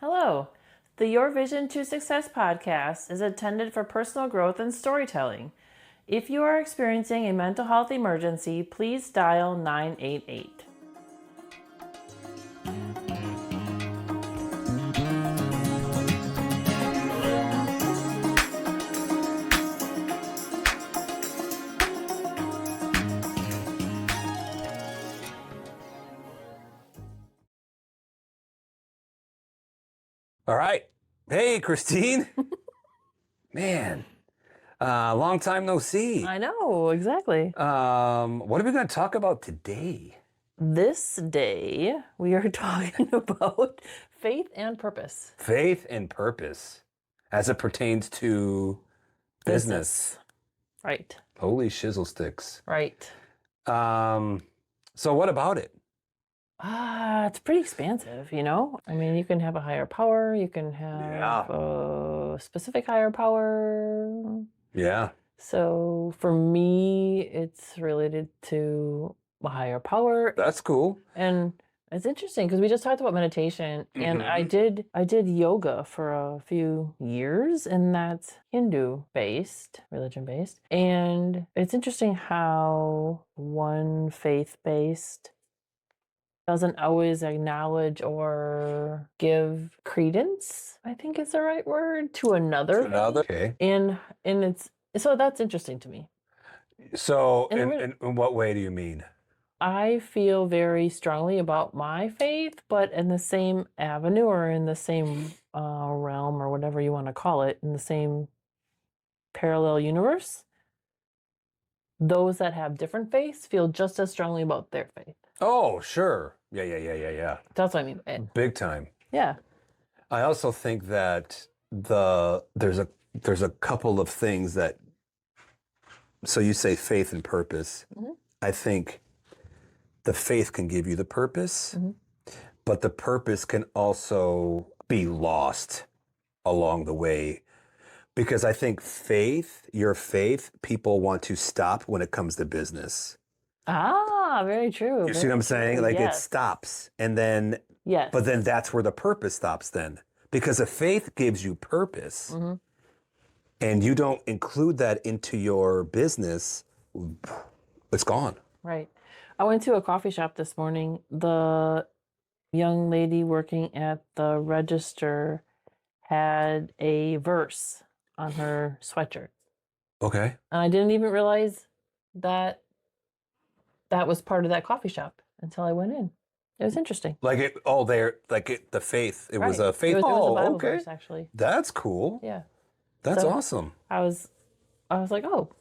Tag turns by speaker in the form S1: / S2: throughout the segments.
S1: Hello. The Your Vision to Success podcast is intended for personal growth and storytelling. If you are experiencing a mental health emergency, please dial 988.
S2: All right. Hey, Christine. Man, long time no see.
S1: I know, exactly.
S2: What are we going to talk about today?
S1: This day, we are talking about faith and purpose.
S2: Faith and purpose as it pertains to business.
S1: Right.
S2: Holy shizzle sticks.
S1: Right.
S2: So what about it?
S1: It's pretty expansive, you know? I mean, you can have a higher power, you can have a specific higher power.
S2: Yeah.
S1: So for me, it's related to a higher power.
S2: That's cool.
S1: And it's interesting because we just talked about meditation, and I did yoga for a few years, and that's Hindu-based, religion-based. And it's interesting how one faith-based doesn't always acknowledge or give credence, I think is the right word, to another.
S2: Okay.
S1: And so that's interesting to me.
S2: So in what way do you mean?
S1: I feel very strongly about my faith, but in the same avenue or in the same realm or whatever you want to call it, in the same parallel universe, those that have different faiths feel just as strongly about their faith.
S2: Oh, sure. Yeah.
S1: That's what I mean by it.
S2: Big time.
S1: Yeah.
S2: I also think that there's a couple of things that, so you say faith and purpose.
S1: Mhm.
S2: I think the faith can give you the purpose, but the purpose can also be lost along the way. Because I think your faith, people want to stop when it comes to business.
S1: Very true.
S2: You see what I'm saying? Like it stops. And then,
S1: yes.
S2: But then that's where the purpose stops then. Because if faith gives you purpose and you don't include that into your business, it's gone.
S1: Right. I went to a coffee shop this morning. The young lady working at the register had a verse on her sweatshirt.
S2: Okay.
S1: And I didn't even realize that was part of that coffee shop until I went in. It was interesting.
S2: The faith. It was a faith.
S1: It was a Bible verse, actually.
S2: That's cool.
S1: Yeah.
S2: That's awesome.
S1: I was like, oh,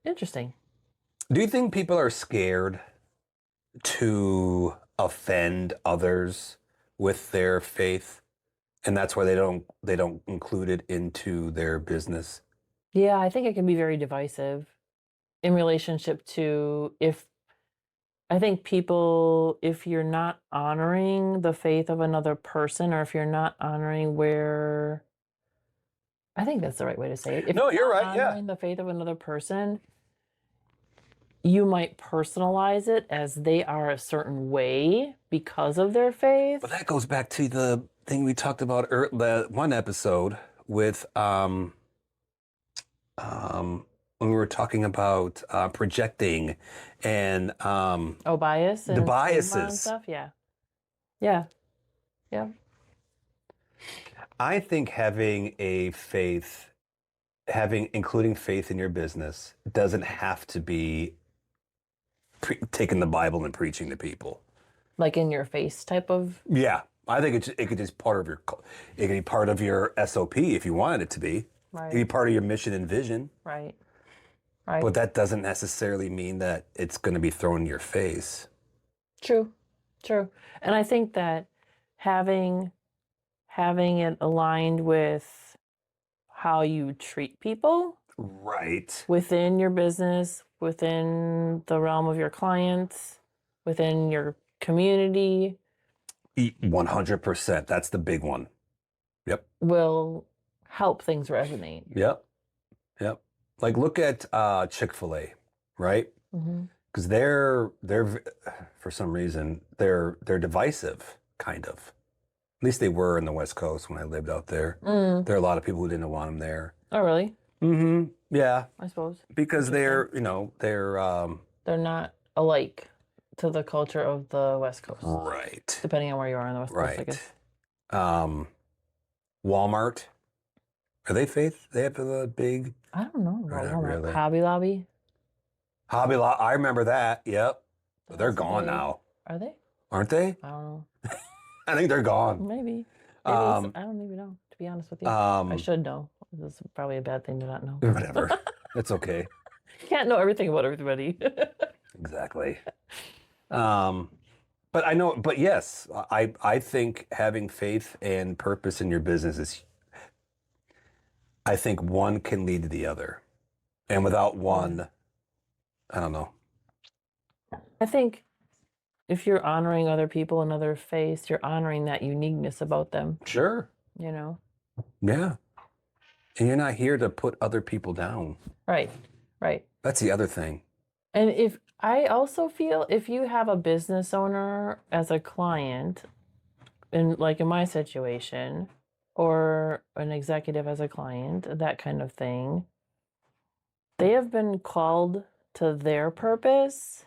S1: interesting.
S2: Do you think people are scared to offend others with their faith, and that's why they don't include it into their business?
S1: Yeah, I think it can be very divisive in relationship to if you're not honoring the faith of another person, or if you're not honoring I think that's the right way to say it. If
S2: No, you're right. Yeah.
S1: Honoring the faith of another person, you might personalize it as they are a certain way because of their faith.
S2: But that goes back to the thing we talked about the one episode with when we were talking about projecting and
S1: bias and
S2: the biases
S1: and stuff. Yeah.
S2: I think including faith in your business doesn't have to be taking the Bible and preaching to people.
S1: Like in your face type of.
S2: Yeah, I think it could just it could be part of your SOP if you wanted it to be.
S1: Right.
S2: It could be part of your mission and vision.
S1: Right.
S2: But that doesn't necessarily mean that it's going to be thrown in your face.
S1: True. And I think that having it aligned with how you treat people.
S2: Right.
S1: Within your business, within the realm of your clients, within your community.
S2: 100%. That's the big one. Yep.
S1: Will help things resonate.
S2: Yep. Like look at Chick-fil-A, right? Because they're for some reason they're divisive, kind of. At least they were in the West Coast when I lived out there.
S1: Mm.
S2: There are a lot of people who didn't want them there.
S1: Oh, really?
S2: Mm-hmm. Yeah.
S1: I suppose.
S2: Because they're
S1: They're not alike to the culture of the West Coast.
S2: Right.
S1: Depending on where you are on the West Coast, I guess.
S2: Walmart. Are they faith? They have a big.
S1: I don't know about Walmart.
S2: Really.
S1: Hobby Lobby.
S2: Hobby Lobby. I remember that. Yep. But they're gone now.
S1: Are they?
S2: Aren't they?
S1: I don't know.
S2: I think they're gone.
S1: Maybe. I don't even know, to be honest with you. I should know. This is probably a bad thing to not know.
S2: Whatever. It's okay.
S1: You can't know everything about everybody.
S2: Exactly. But yes, I think having faith and purpose in your business is, I think one can lead to the other. And without one, I don't know.
S1: I think if you're honoring other people and other faiths, you're honoring that uniqueness about them.
S2: Sure.
S1: You know?
S2: Yeah. And you're not here to put other people down.
S1: Right. Right.
S2: That's the other thing.
S1: And if I also feel if you have a business owner as a client, in my situation, or an executive as a client, that kind of thing, they have been called to their purpose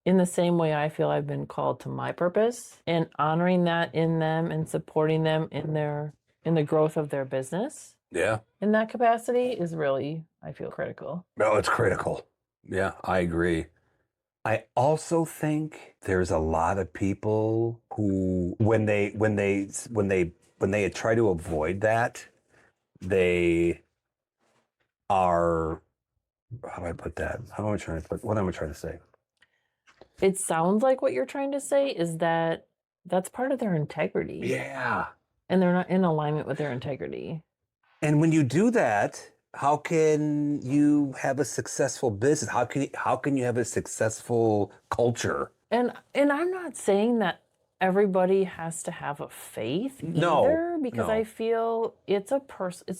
S1: in the same way I feel I've been called to my purpose, and honoring that in them and supporting them in the growth of their business.
S2: Yeah.
S1: In that capacity is really, I feel, critical.
S2: No, it's critical. Yeah, I agree. I also think there's a lot of people who, when they try to avoid that, they are, how do I put that? What am I trying to say?
S1: It sounds like what you're trying to say is that that's part of their integrity.
S2: Yeah.
S1: And they're not in alignment with their integrity.
S2: And when you do that, how can you have a successful business? How can you have a successful culture?
S1: And I'm not saying that everybody has to have a faith either, because I feel it's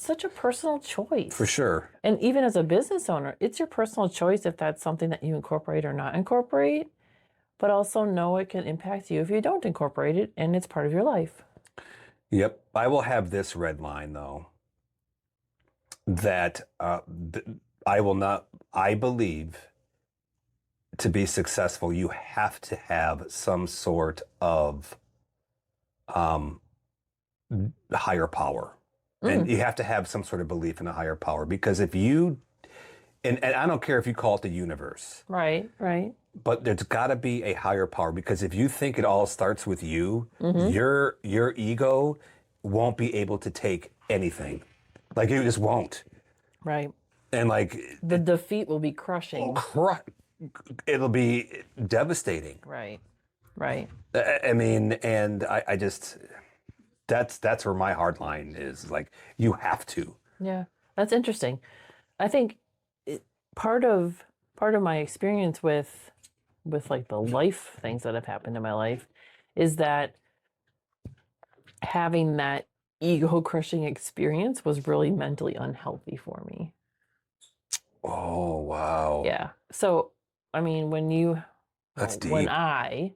S1: such a personal choice.
S2: For sure.
S1: And even as a business owner, it's your personal choice if that's something that you incorporate or not incorporate, but also know it can impact you if you don't incorporate it and it's part of your life.
S2: Yep. I will have this red line though, that I believe to be successful, you have to have some sort of higher power. And you have to have some sort of belief in a higher power, because if you, and I don't care if you call it the universe.
S1: Right, right.
S2: But there's got to be a higher power, because if you think it all starts with you, your ego won't be able to take anything. Like, it just won't.
S1: Right.
S2: And
S1: the defeat will be crushing.
S2: It'll be devastating.
S1: Right. Right.
S2: I mean, and I just, that's where my hard line is. Like, you have to.
S1: Yeah, that's interesting. I think part of my experience with the life things that have happened in my life is that having that ego crushing experience was really mentally unhealthy for me.
S2: Oh, wow.
S1: Yeah. So, I mean,
S2: that's deep.
S1: I'm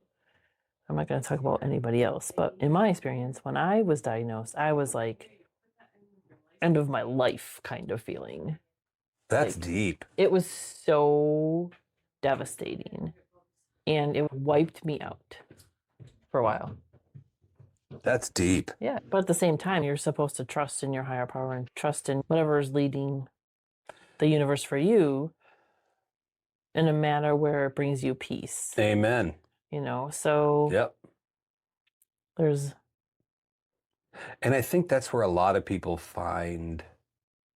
S1: not going to talk about anybody else, but in my experience, when I was diagnosed, I was like end of my life kind of feeling.
S2: That's deep.
S1: It was so devastating, and it wiped me out for a while.
S2: That's deep.
S1: Yeah, but at the same time, you're supposed to trust in your higher power and trust in whatever is leading the universe for you in a manner where it brings you peace.
S2: Amen.
S1: So
S2: yep. And I think that's where a lot of people find,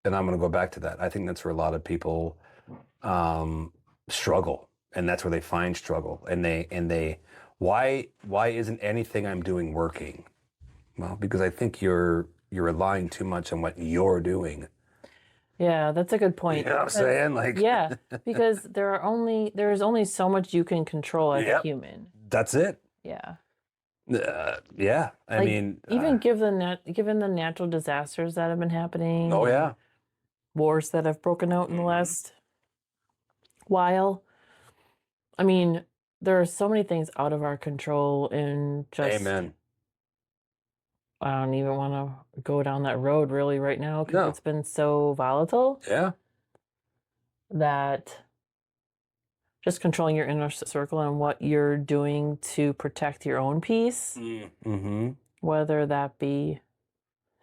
S2: and I'm going to go back to that. I think that's where a lot of people struggle, and that's where they find struggle. And they, why isn't anything I'm doing working? Well, because I think you're relying too much on what you're doing.
S1: Yeah, that's a good point.
S2: You know what I'm saying?
S1: Yeah, because there is only so much you can control as a human.
S2: That's it.
S1: Yeah.
S2: Yeah. I mean,
S1: even given the natural disasters that have been happening.
S2: Oh yeah.
S1: Wars that have broken out in the last while. I mean, there are so many things out of our control, and just
S2: Amen.
S1: I don't even want to go down that road really right now because
S2: No.
S1: it's been so volatile
S2: Yeah.
S1: that just controlling your inner circle and what you're doing to protect your own peace,
S2: Mm-hmm.
S1: whether that be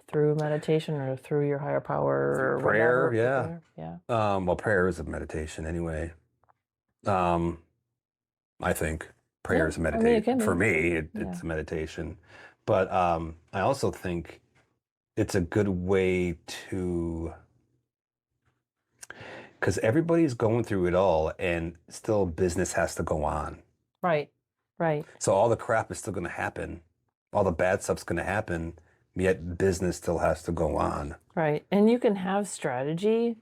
S1: through meditation or through your higher power
S2: Through
S1: or
S2: prayer,
S1: whatever.
S2: yeah.
S1: Yeah.
S2: Well, prayer is a meditation anyway. I think prayer
S1: Yeah,
S2: is a
S1: I mean, it
S2: meditation.
S1: can
S2: For
S1: be.
S2: me,
S1: Yeah.
S2: it's a meditation. But I also think it's a good way to, because everybody's going through it all and still business has to go on.
S1: Right. Right.
S2: So all the crap is still going to happen. All the bad stuff's going to happen, yet business still has to go on.
S1: Right. And you can have strategy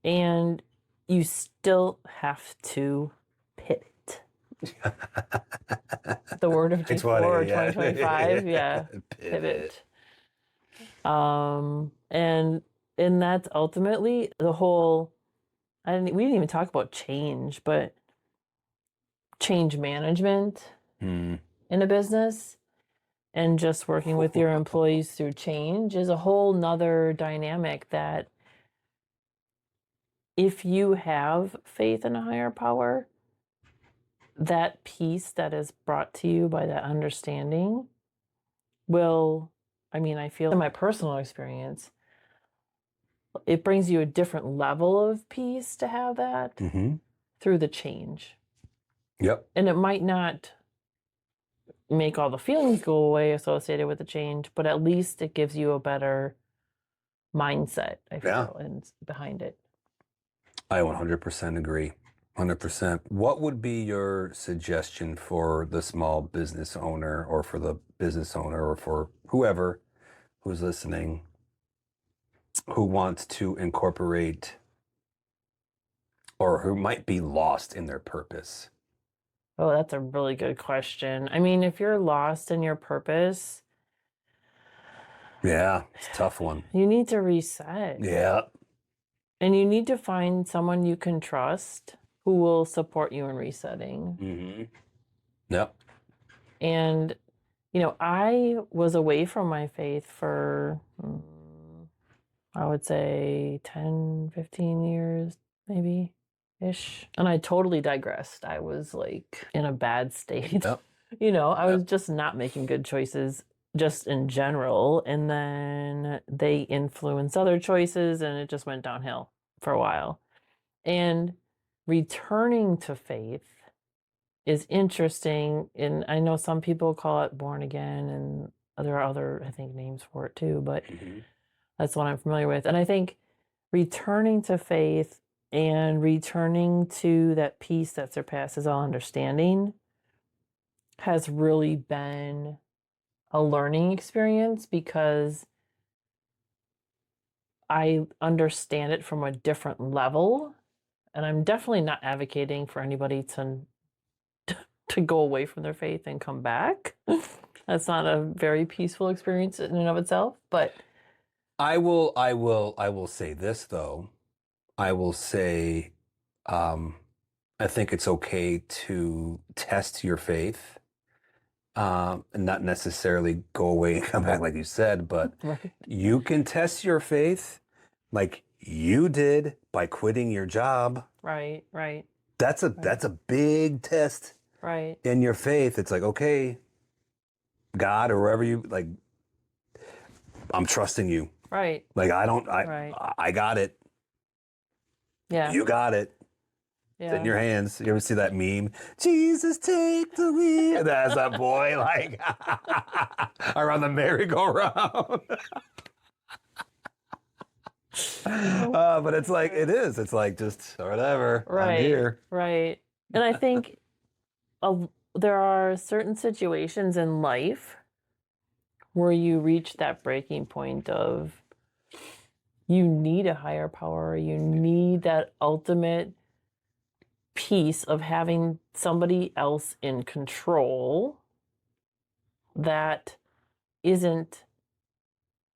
S1: and you still have to pivot. The word of
S2: It's
S1: Q4
S2: funny, yeah.
S1: 2025. Yeah. Pivot. And that's ultimately the whole, we didn't even talk about change, but change management
S2: Hmm.
S1: in a business and just working with your employees through change is a whole nother dynamic that if you have faith in a higher power, that peace that is brought to you by that understanding will, I feel in my personal experience, it brings you a different level of peace to have that
S2: Mm-hmm.
S1: through the change.
S2: Yep.
S1: And it might not make all the feelings go away associated with the change, but at least it gives you a better mindset, I feel, and behind it.
S2: I 100% agree. 100%. What would be your suggestion for the small business owner or for the business owner or for whoever who's listening who wants to incorporate or who might be lost in their purpose?
S1: Oh, that's a really good question. I mean, if you're lost in your purpose,
S2: Yeah, it's a tough one.
S1: you need to reset.
S2: Yeah.
S1: And you need to find someone you can trust who will support you in resetting.
S2: Mm-hmm. Yep.
S1: And, I was away from my faith for, I would say 10, 15 years, maybe ish. And I totally digressed. I was like in a bad state.
S2: Yep.
S1: I was just not making good choices just in general. And then they influenced other choices and it just went downhill for a while. And returning to faith is interesting. And I know some people call it born again, and there are other, I think, names for it too, but that's what I'm familiar with. And I think returning to faith and returning to that peace that surpasses all understanding has really been a learning experience because I understand it from a different level. And I'm definitely not advocating for anybody to go away from their faith and come back. That's not a very peaceful experience in and of itself, but
S2: I will say this though. I will say I think it's okay to test your faith. And not necessarily go away and come back like you said, but
S1: right.
S2: you can test your faith like you did by quitting your job.
S1: Right.
S2: That's a big test
S1: Right.
S2: in your faith. It's like, okay, God or wherever you like, I'm trusting you.
S1: Right.
S2: Like I got it.
S1: Yeah.
S2: You got it.
S1: Yeah.
S2: It's in your hands. You ever see that meme? Jesus, take the wheel. That's that boy like around the merry-go-round. But it's like it is. It's like just whatever.
S1: Right.
S2: I'm here.
S1: Right. And I think there are certain situations in life where you reach that breaking point of you need a higher power. You need that ultimate piece of having somebody else in control that isn't,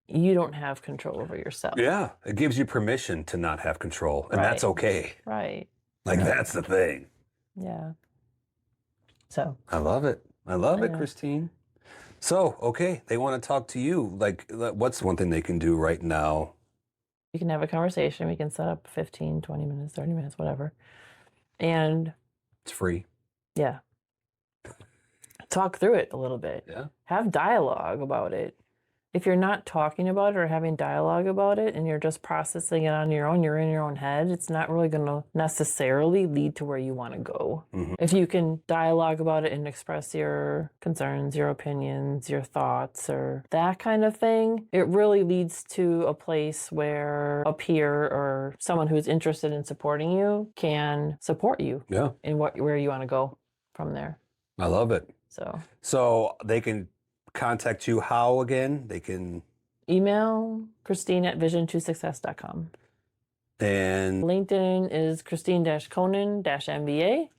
S1: you don't have control over yourself.
S2: Yeah, it gives you permission to not have control, and that's okay.
S1: Right.
S2: Like that's the thing.
S1: Yeah. So
S2: I love it. I love it,
S1: Yeah.
S2: Christine. So, okay, they want to talk to you. Like, what's one thing they can do right now?
S1: We can have a conversation. We can set up 15, 20 minutes, 30 minutes, whatever. And
S2: It's free.
S1: yeah, talk through it a little bit.
S2: Yeah.
S1: Have dialogue about it. If you're not talking about it or having dialogue about it and you're just processing it on your own, you're in your own head, it's not really going to necessarily lead to where you want to go.
S2: Mm-hmm.
S1: If you can dialogue about it and express your concerns, your opinions, your thoughts, or that kind of thing, it really leads to a place where a peer or someone who's interested in supporting you can support you in where you want to go from there.
S2: I love it. So they can contact you how again? They can
S1: email Christine@vision2Success.com.
S2: And
S1: LinkedIn is Christine-Conan-MBA.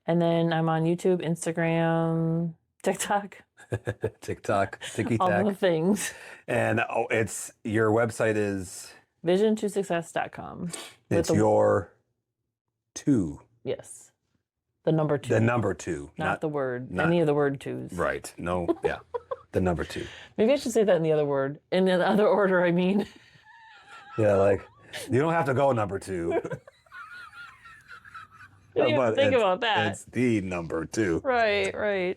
S1: And then I'm on YouTube, Instagram, TikTok.
S2: TikTok, TikTok.
S1: All the things.
S2: And it's your website is
S1: Vision2Success.com.
S2: It's your 2.
S1: Yes. The number 2.
S2: The number 2.
S1: Not the word. Any of the word 2s.
S2: Right. No. Yeah. The number 2.
S1: Maybe I should say that in the other word. In the other order, I mean.
S2: Yeah, like, you don't have to go number 2.
S1: You have to think about that.
S2: It's the number 2.
S1: Right.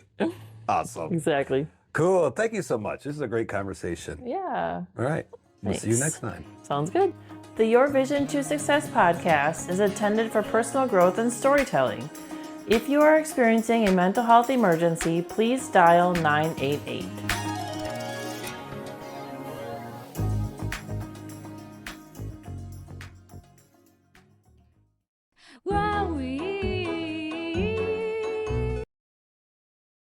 S2: Awesome.
S1: Exactly.
S2: Cool. Thank you so much. This is a great conversation.
S1: Yeah.
S2: All right. We'll see you next time.
S1: Sounds good. The Your Vision to Success podcast is intended for personal growth and storytelling. If you are experiencing a mental health emergency, please dial 988.